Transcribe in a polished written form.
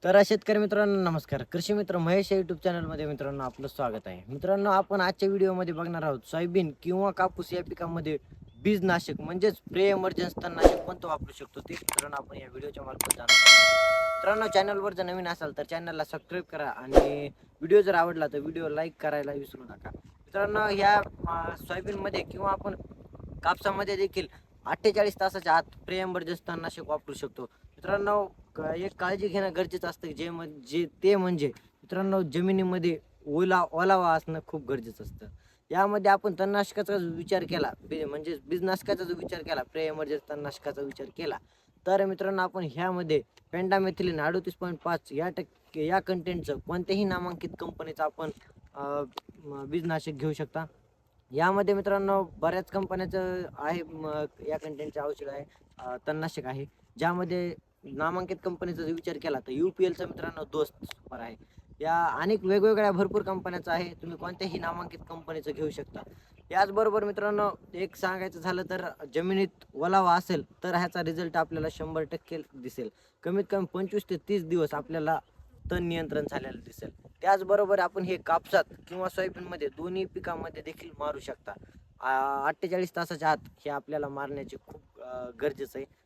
तर शेतकरी मित्रांनो नमस्कार. कृषी मित्र महेश या यूट्यूब चॅनलमध्ये मित्रांनो आपलं स्वागत आहे. मित्रांनो आपण आजच्या व्हिडिओमध्ये बघणार आहोत सोयाबीन किंवा कापूस या पिकामध्ये बीजनाशक म्हणजेच प्री एमर्जन्सी तणनाशक कोणतं वापरू शकतो ते मित्रांनो आपण या व्हिडिओच्या मार्फत जाणून घेऊ. मित्रांनो चॅनलवर जर नवीन असाल तर चॅनलला सबस्क्राईब करा आणि व्हिडिओ जर आवडला तर व्हिडिओ लाईक करायला विसरू नका. मित्रांनो ह्या सोयाबीनमध्ये किंवा आपण कापसामध्ये देखील 48 तासाच्या आत प्री एमर्जन्सी तणनाशक वापरू शकतो. मित्रांनो एक काळजी घेणं गरजेचं असतं ते म्हणजे मित्रांनो जमिनीमध्ये ओलावा असणं खूप गरजेचं असतं. यामध्ये आपण तणनाशकाचा जो विचार केला म्हणजे बीजनाशकाचा जो विचार केला प्री एमर्जन्सी तणनाशकाचा विचार केला तर मित्रांनो आपण ह्यामध्ये पेंडामेथिलिन 38.5 या कंटेंटचं कोणत्याही नामांकित कंपनीचं आपण बीजनाशक घेऊ शकता. यामध्ये मित्रांनो बऱ्याच कंपन्याचं आहे या कंटेंटचे औषध आहे तणनाशक आहे. ज्यामध्ये नामांकित कंपनीचा जर विचार केला तर UPLचा मित्रांनो दोस्त सुपर आहे. या अनेक वेगवेगळ्या भरपूर कंपन्याचं आहे. तुम्ही कोणत्याही नामांकित कंपनीचं घेऊ शकता. याचबरोबर मित्रांनो एक सांगायचं झालं तर जमिनीत ओलावा असेल तर ह्याचा रिझल्ट आपल्याला 100% दिसेल. कमीत कमी 25 ते 30 दिवस आपल्याला तण नियंत्रण झालेलं दिसेल. त्याचबरोबर आपण हे कापसात किंवा सोयाबीनमध्ये दोन्ही पिकामध्ये देखील मारू शकता. 48 तासाच्या आत हे आपल्याला मारण्याचे खूप गरजेचं आहे.